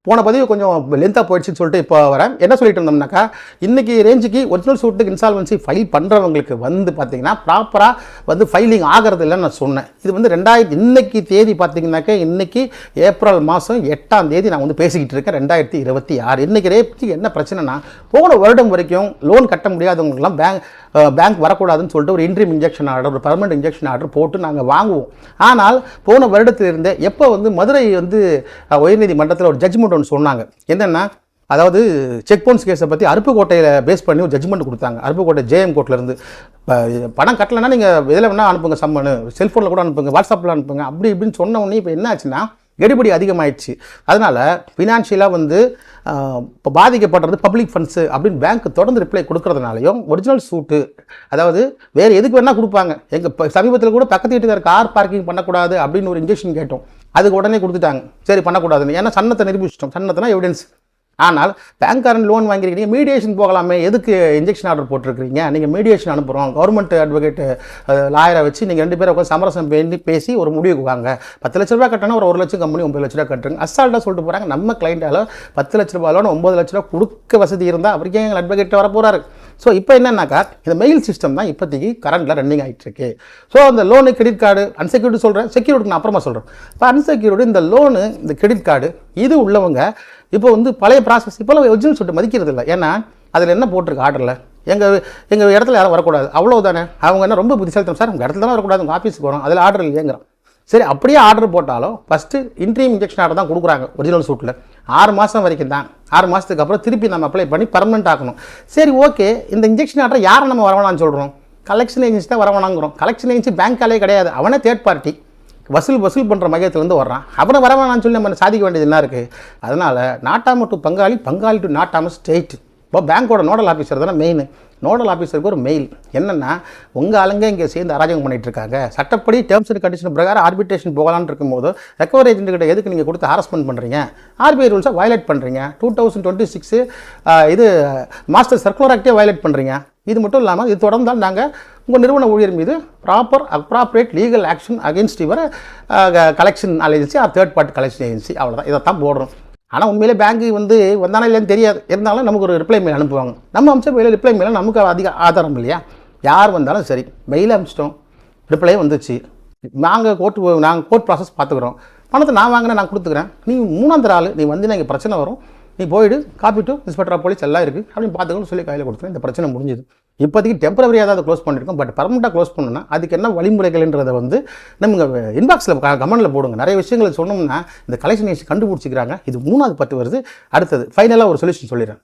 போன பதிவு கொஞ்சம் லென்த்தாக போயிடுச்சுன்னு சொல்லிட்டு இப்போ வரேன். என்ன சொல்லிட்டு இருந்தோம்னாக்கா, இன்றைக்கி ரேஞ்சுக்கு ஒரிஜினல் சூட்டுக்கு இன்சால்வன்சி ஃபைல் பண்ணுறவங்களுக்கு பார்த்தீங்கன்னா ப்ராப்பராக ஃபைலிங் ஆகிறது இல்லைன்னு நான் சொன்னேன். இது இன்னைக்கு தேதி பார்த்தீங்கன்னாக்கா, இன்றைக்கி ஏப்ரல் மாதம் 8ஆம் தேதி நான் பேசிக்கிட்டு இருக்கேன் 2026. இன்றைக்கி ரேஞ்சுக்கு என்ன பிரச்சனைனா, போன வருடம் வரைக்கும் லோன் கட்ட முடியாதவங்களுக்குலாம் பேங்க் வரக்கூடாதுன்னு சொல்லிட்டு ஒரு இன்ட்ரீம் இன்ஜெக்ஷன் ஆர்டர், ஒரு பர்மனெண்ட் இன்ஜெக்ஷன் ஆர்டர் போட்டு நாங்கள் வாங்குவோம். ஆனால் போன வருடத்திலிருந்தே எப்போ மதுரை உயர்நீதிமன்றத்தில் ஒரு ஜட்ஜ்மெண்ட் ஒன்று சொன்னாங்க. என்னென்னா, அதாவது செக் பவுன்ஸ் கேஸை பற்றி அருப்புக்கோட்டையில் பேஸ் பண்ணி ஒரு ஜட்ஜ்மெண்ட் கொடுத்தாங்க. அருப்புக்கோட்டை ஜேஎம் கோர்ட்லேருந்து பணம் கட்டலைன்னா நீங்கள் இதில் வேணால் அனுப்புங்க, சம்மனு செல்ஃபோனில் கூட அனுப்புங்க, வாட்ஸ்அப்பில் அனுப்புங்க, அப்படி இப்படின்னு சொன்ன உடனே இப்போ என்ன ஆச்சுன்னா, கெடுபடி அதிகமாகிடுச்சு. அதனால் ஃபினான்ஷியலாக இப்போ பாதிக்கப்படுறது பப்ளிக் ஃபண்ட்ஸு அப்படின்னு பேங்க் தொடர்ந்து ரிப்ளை கொடுக்கறதுனாலையும் ஒரிஜினல் சூட்டு, அதாவது வேறு எதுக்கு வேணால் கொடுப்பாங்க. எங்கள் சமீபத்தில் கூட பக்கத்து வீட்டுக்கார கார் பார்க்கிங் பண்ணக்கூடாது அப்படின்னு ஒரு இன்ஜெக்ஷன் கேட்டோம். அதுக்கு உடனே கொடுத்துட்டாங்க, சரி பண்ணக்கூடாதுன்னு. ஏன்னா சன்னத்தை நிரூபிச்சிட்டோம், சன்னத்தினா எவிடன்ஸ். ஆனால் பேங்க்காரன் லோன் வாங்கியிருக்கீங்க, மீடியேஷன் போகலாமே, எதுக்கு இன்ஜெக்ஷன் ஆர்டர் போட்டிருக்கிறீங்க, நீங்கள் மீடியேஷன் அனுப்புகிறோம், கவர்மெண்ட் அட்வொகேட் லாயரை வச்சு நீங்கள் 2 பேரை உட்காந்து சமரசம் பண்ணி பேசி ஒரு முடிவுக்கு வாங்க. 10 லட்ச ரூபா கட்டினா ஒரு 1 லட்சம் கம்பெனி 9 லட்ச ரூபா கட்டுருங்க. அசால்ட்டாக சொல்லிட்டு போகிறாங்க. நம்ம கிளைண்டால் 10 லட்ச ரூபா லோன் 9 லட்ச ரூபா கொடுக்க வசதி இருந்தால் அவருக்கே எங்கள் அட்வொகேட் வர போகிறாரு. ஸோ இப்போ என்னன்னாக்கா, இந்த மெயில் சிஸ்டம் தான் இப்போதைக்கு கரண்டில் ரன்னிங் ஆகிட்டு இருக்கு. ஸோ அந்த லோனு, கிரெடிட் கார்டு, அன்செக்யூர்டு சொல்கிறேன், செக்யூரிட்டி நான் அப்புறமா சொல்கிறேன். இப்போ அன்செக்யூர்டு இந்த லோனு, இந்த கிரெடிட் கார்டு இது உள்ளவங்க இப்போ பழைய ப்ராசஸ் இப்போலாம் ஒரிஜினல் சொல்லிட்டு மதிக்கிறது இல்லை. ஏன்னா அதில் என்ன போட்டிருக்கு ஆர்டரில், எங்கள் இடத்துல யாரும் வரக்கூடாது, அவ்வளோதானே. அவங்க என்ன ரொம்ப புத்திசாலித்தனம், சார் உங்கள் இடத்துல தான் வரக்கூடாது, உங்கள் ஆஃபீஸுக்கு வரும், அதில் ஆர்டர் இல்லைங்கிறோம். சரி, அப்படியே ஆர்டர் போட்டாலும் ஃபஸ்ட்டு இன்ட்ரீம் இன்ஜெக்ஷன் ஆர்டர் தான் கொடுக்குறாங்க ஒரிஜினல் சூட்டில். 6 மாதம் வரைக்கும் தான். 6 மாதத்துக்கு அப்புறம் திருப்பி நம்ம அப்ளை பண்ணி பர்மனெண்ட் ஆக்கணும். சரி, ஓகே, இந்த இன்ஜெக்ஷன் ஆர்டர் யாரை நம்ம வரவேணான்னு சொல்கிறோம்? கலெக்ஷன் ஏஜென்சி தான் வரவேணாங்கிறோம். கலெக்ஷன் ஏஜென்சி பேங்க்காலே கிடையாது, அவனே தேர்ட் பார்ட்டி வசூல் பண்ணுற மையத்துலேருந்து வர்றான். அவனை வரவேணான்னு சொல்லி நம்ம சாதிக்க வேண்டியது என்ன இருக்குது? அதனால் நாட்டாம டு பங்காளி, பங்காளி டு நாட்டாம ஸ்டேட். இப்போ பேங்க்கோட நோடல் ஆஃபீஸர் தானே மெயின். நோடல் ஆஃபீஸருக்கு ஒரு மெயில் என்னென்னா, உங்கள் ஆளுங்க இங்கே சேர்ந்து அராஜகம் பண்ணிகிட்டு இருக்காங்க, சட்டப்படி டேர்ம்ஸ் அண்ட் கண்டிஷன் பிரகாரம் ஆர்பிட்ரேஷன் போகலான்னு இருக்கும்போது ரெக்கவரி ஏஜென்ட்கிட்ட எதுக்கு நீங்கள் கொடுத்து ஹாரஸ்மெண்ட் பண்ணுறீங்க, ஆர்பிஐ ரூல்ஸை வயலேட் பண்ணுறீங்க, 2026 இது மாஸ்டர் சர்க்குலர் ஆக்டே வயலேட் பண்ணுறீங்க. இது மட்டும் இல்லாமல் இது தொடர்ந்தால் நாங்கள் உங்கள் நிறுவன ஊழியர் மீது அப்ராப்ரியேட் லீகல் ஆக்ஷன் அகேன்ஸ்ட் இவர் collection agency or third party collection agency, அவ்வளோதான். இதை தான் போடுறோம். ஆனால் உண்மையிலே பேங்க்கு வந்தானே இல்லைன்னு தெரியாது. இருந்தாலும் நமக்கு ஒரு ரிப்ளை மெயில் அனுப்புவாங்க. நம்ம அமிச்ச மெயில் ரிப்ளை மெயில் நமக்கு அதிக ஆதாரம் இல்லையா? யார் வந்தாலும் சரி, மெயில் அனுப்பிச்சிட்டோம், ரிப்ளை வந்துச்சு, நாங்கள் கோர்ட் ப்ராசஸ் பார்த்துக்குறோம், பணத்தை நான் வாங்கினேன், நான் கொடுத்துக்கிறேன், நீ 3ஆம் ஆள் நீ இங்கே பிரச்சனை வரும், நீ போயிடு, copy to inspector of police எல்லாம் இருக்குது அப்படின்னு பார்த்துக்கணும்னு சொல்லி கையில் கொடுத்துருங்க. இந்த பிரச்சனை முடிஞ்சுது. இப்போதைக்கு டெம்பரவரியாக தான் அதை க்ளோஸ் பண்ணியிருக்கோம். பட் பர்மனெண்ட்டாக க்ளோஸ் பண்ணணும்னா அதுக்கு என்ன வழிமுறைகள்ன்றதை நம்ம இன்பாக்ஸில் கமெண்டில் போடுங்க. நிறைய விஷயங்களை சொன்னோம்னா இந்த கலெக்ஷன் கண்டுபிடிச்சிக்கிறாங்க. இது 3வது பட்டு வருது. அடுத்தது ஃபைனலாக ஒரு சொல்யூஷன் சொல்லிடுறேன்.